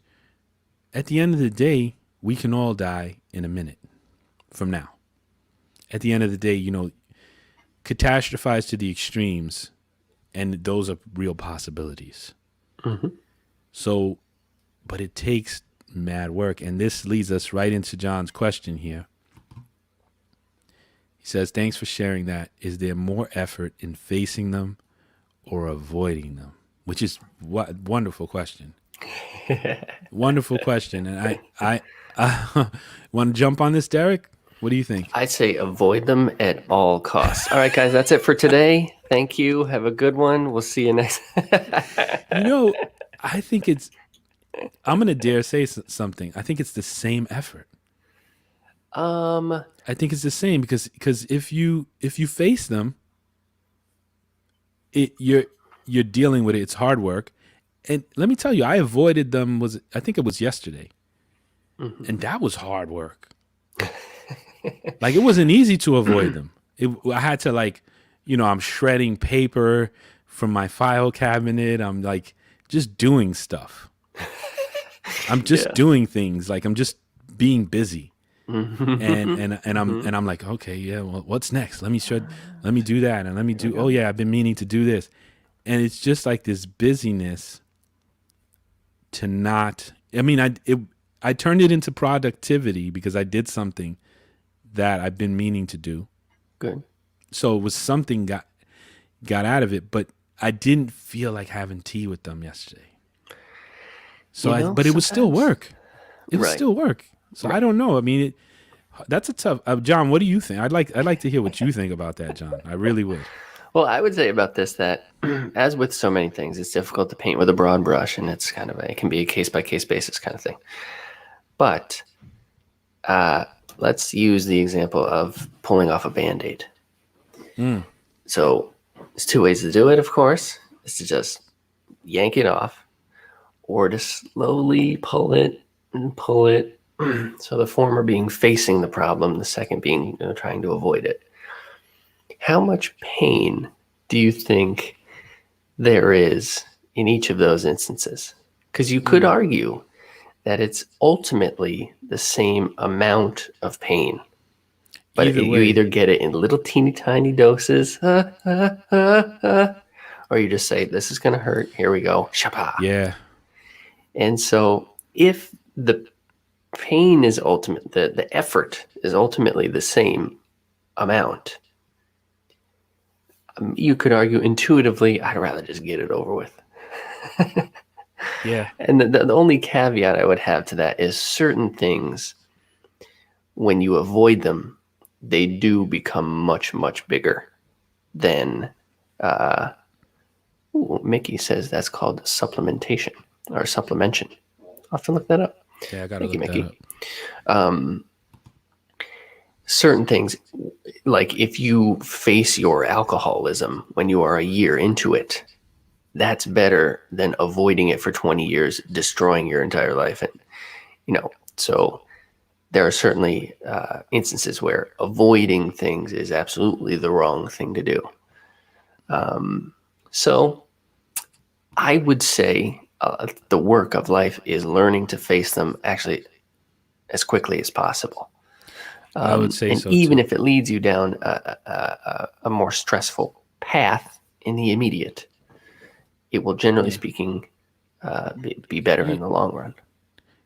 at the end of the day, we can all die in a minute from now. At the end of the day, you know, catastrophize to the extremes, and those are real possibilities. Mm-hmm. So, but it takes mad work. And this leads us right into John's question here. He says, thanks for sharing that. Is there more effort in facing them or avoiding them? Which is what wonderful question. Wonderful question. And I want to jump on this, Derek? What do you think? I'd say avoid them at all costs. All right, guys, that's it for today. Thank you. Have a good one. We'll see you next. You know, I think I'm going to dare say something. I think it's the same effort. I think it's the same because if you face them, you're dealing with it. It's hard work. And let me tell you, I avoided them. I think it was yesterday, and that was hard work. Like, it wasn't easy to avoid them. I had to, like, you know, I'm shredding paper from my file cabinet. I'm like just doing stuff. I'm just doing things. Like, I'm just being busy. And I'm like, okay, yeah, well, what's next? Let me do that, and let me do. Oh yeah, I've been meaning to do this, and it's just like this busyness. To not, I mean, I turned it into productivity because I did something that I've been meaning to do. Good. So it was something got out of it, but I didn't feel like having tea with them yesterday. So but it was still work. It was still work. So I don't know. I mean, that's a tough. John, what do you think? I'd like to hear what you think about that, John. I really would. Well, I would say about this that, as with so many things, it's difficult to paint with a broad brush, and it's kind of it can be a case by case basis kind of thing. But let's use the example of pulling off a Band-Aid. So there's two ways to do it, of course. Is to just yank it off, or to slowly pull it and pull it. So the former being facing the problem, the second being trying to avoid it. How much pain do you think there is in each of those instances? Because you could argue that it's ultimately the same amount of pain. But you either get it in little teeny tiny doses, or you just say, this is going to hurt. Here we go. Shapa. Yeah. And so if the pain is ultimate, the effort is ultimately the same amount, you could argue intuitively, I'd rather just get it over with. Yeah. And the only caveat I would have to that is certain things, when you avoid them, they do become much, much bigger than, Mickey says that's called supplementation or supplementation. I'll have to look that up. Yeah, I got to look Mickey. that up. certain things, like if you face your alcoholism when you are a year into it, that's better than avoiding it for 20 years, destroying your entire life. And, so there are certainly instances where avoiding things is absolutely the wrong thing to do. So I would say the work of life is learning to face them actually as quickly as possible. I would say and so even too. if it leads you down a more stressful path in the immediate, it will, generally speaking, be better in the long run.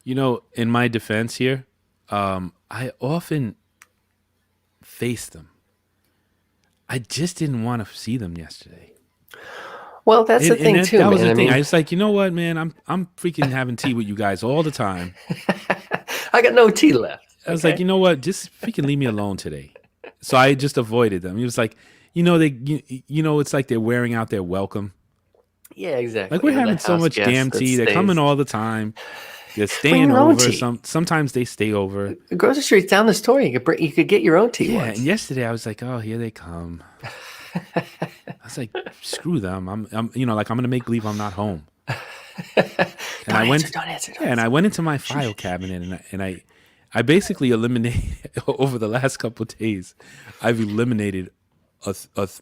In my defense here, I often face them. I just didn't want to see them yesterday. Well, that's the thing too, that was man. the I thing. mean, I was like, you know what, man? I'm freaking having tea with you guys all the time. I got no tea left. I was like, you know what? Just freaking leave me alone today. So I just avoided them. It was like, it's like they're wearing out their welcome. Yeah, exactly. Like we're You're the having so house much guest damn that tea. They're stays. coming all the time. They're Bring staying your own over. tea. Sometimes they stay over. The grocery street's down the store. You could get your own tea Yeah, once. and yesterday I was like, oh, here they come. I was like, screw them. I'm like I'm gonna make believe I'm not home. Don't answer. And I went into my file cabinet and I basically eliminated over the last couple of days. I've eliminated a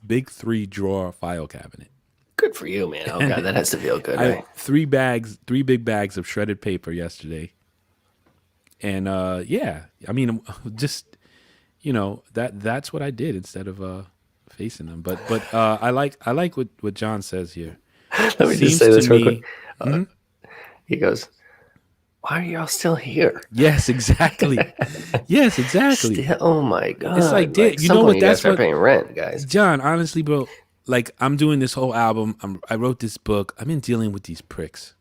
big 3-drawer file cabinet. Good for you, man. Oh god, that has to feel good, I right? 3 big bags of shredded paper yesterday. And yeah, I mean, just that's what I did instead of facing them. But I like what John says here. Let me just say this real quick. He goes, "Why are y'all still here?" Yes, exactly. Yes, exactly. Oh my god! It's like, you some know point what? you gotta That's start what, paying rent, guys. John. Honestly, bro, like I'm doing this whole album. I wrote this book. I've been dealing with these pricks,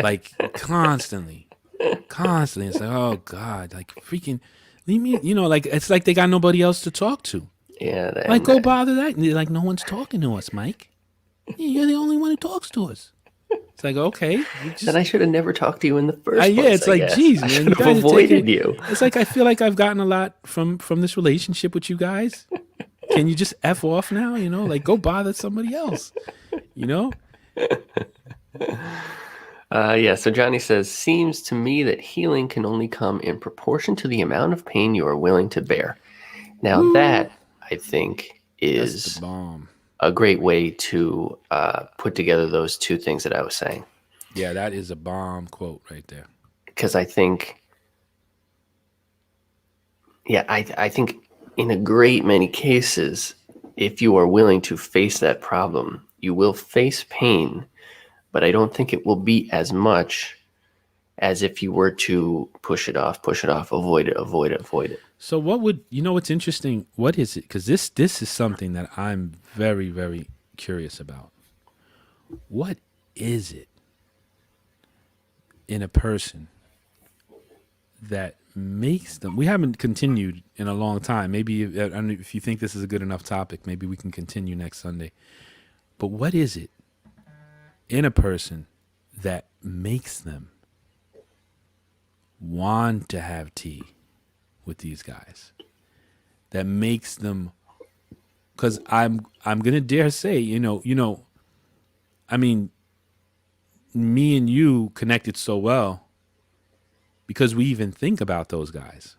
like constantly. It's like, oh god, like freaking leave me. Like it's like they got nobody else to talk to. Yeah, Like go bother that. And they're like, no one's talking to us, Mike. You're the only one who talks to us. It's like, okay. Then I should have never talked to you in the first place. Yeah, it's I like, guess. geez, I man, should you have guys avoided you. It's like I feel like I've gotten a lot from this relationship with you guys. Can you just F off now? Like go bother somebody else. Yeah, so Johnny says, seems to me that healing can only come in proportion to the amount of pain you are willing to bear. Now that, I think, is the bomb. A great way to put together those two things that I was saying. Yeah, that is a bomb quote right there. Because I think, I think in a great many cases, if you are willing to face that problem, you will face pain, but I don't think it will be as much as if you were to push it off, avoid it. So what's interesting? What is it? Because this is something that I'm very, very curious about. What is it in a person that makes them? We haven't continued in a long time. Maybe if you think this is a good enough topic, maybe we can continue next Sunday. But what is it in a person that makes them want to have tea with these guys, that makes them? Because I'm gonna dare say, I mean, me and you connected so well because we even think about those guys.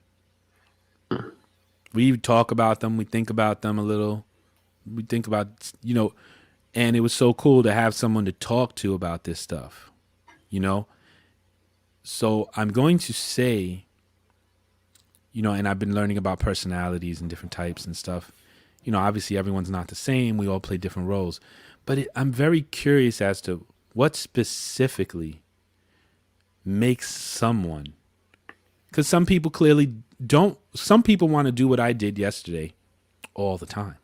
We talk about them. We think about them a little. We think about, and it was so cool to have someone to talk to about this stuff, So I'm going to say, and I've been learning about personalities and different types and stuff. Obviously everyone's not the same. We all play different roles. But I'm very curious as to what specifically makes someone, because some people clearly don't. Some people want to do what I did yesterday all the time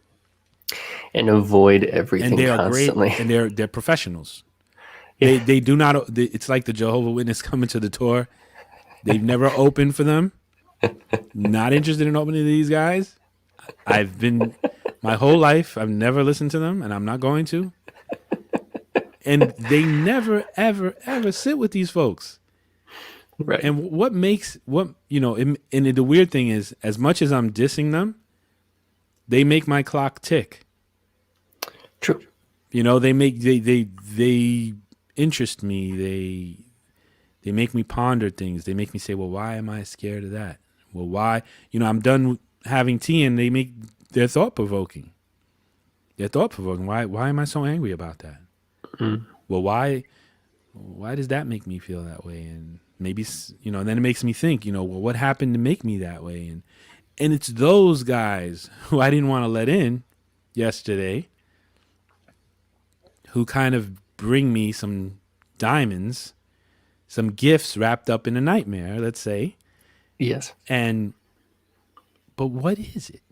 and avoid everything, and they are constantly. Great, and they're professionals. They do not. It's like the Jehovah's Witness coming to the door. They've never opened for them. Not interested in opening to these guys. I've been my whole life. I've never listened to them, and I'm not going to. And they never, ever, ever sit with these folks. Right. And what makes and the weird thing is, as much as I'm dissing them, they make my clock tick. True. They interest me. They make me ponder things. They make me say, well, why am I scared of that? Well, why? I'm done having tea, and they're thought provoking. They're thought provoking. Why am I so angry about that? Mm. Well, why does that make me feel that way? And maybe, and then it makes me think, well, what happened to make me that way? And it's those guys who I didn't want to let in yesterday who kind of bring me some diamonds, some gifts wrapped up in a nightmare, let's say. Yes. But what is it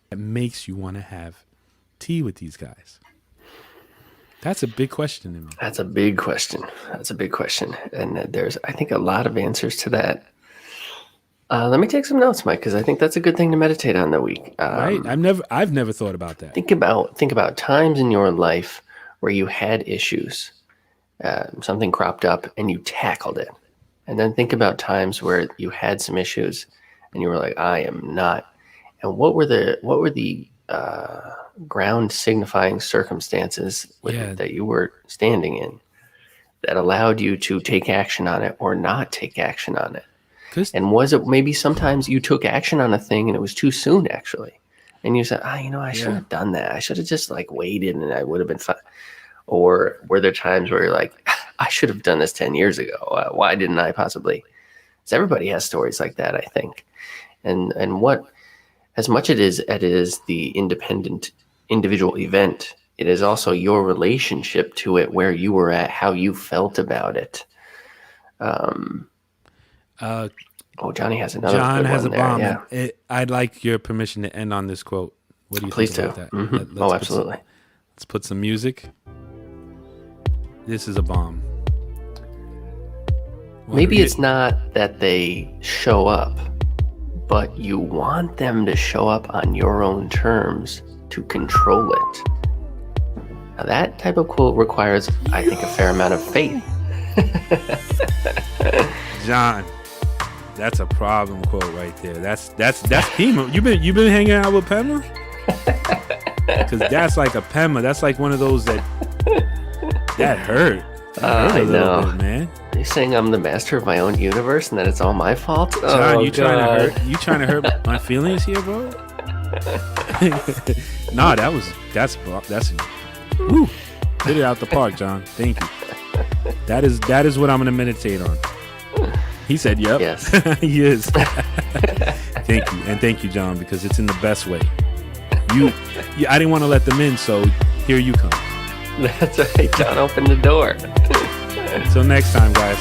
that makes you want to have tea with these guys? That's a big question to me. That's a big question. And there's, I think, a lot of answers to that. Let me take some notes, Mike, because I think that's a good thing to meditate on the week. Right? I've never thought about that. Think about times in your life where you had issues, something cropped up, and you tackled it. And then think about times where you had some issues, and you were like, "I am not." And what were the ground signifying circumstances that you were standing in that allowed you to take action on it or not take action on it? And was it maybe sometimes you took action on a thing and it was too soon, actually, and you said, I shouldn't have done that. I should have just waited and I would have been fine. Or were there times where you're like, I should have done this 10 years ago. Why didn't I possibly? Because everybody has stories like that, I think. And what, as much it is the independent individual event, it is also your relationship to it, where you were at, how you felt about it. Johnny has another. John has a bomb. Yeah. I'd like your permission to end on this quote. What do you think about that? Mm-hmm. Absolutely. Let's put some music. This is a bomb. Maybe it's not that they show up, but you want them to show up on your own terms to control it. Now, that type of quote requires, I think, a fair amount of faith. John, that's a problem quote right there. That's Pema. You been hanging out with Pema? Because that's like a Pema. That's like one of those that hurt. I know, bit, man. You're saying I'm the master of my own universe and that it's all my fault? John, you trying to hurt my feelings here, bro? Nah, that's woo, hit it out the park, John. Thank you. That is what I'm gonna meditate on. He said, "Yep." Yes, he is. Thank you, and thank you, John, because it's in the best way. I didn't want to let them in, so here you come. That's right. John opened the door. Until next time, guys.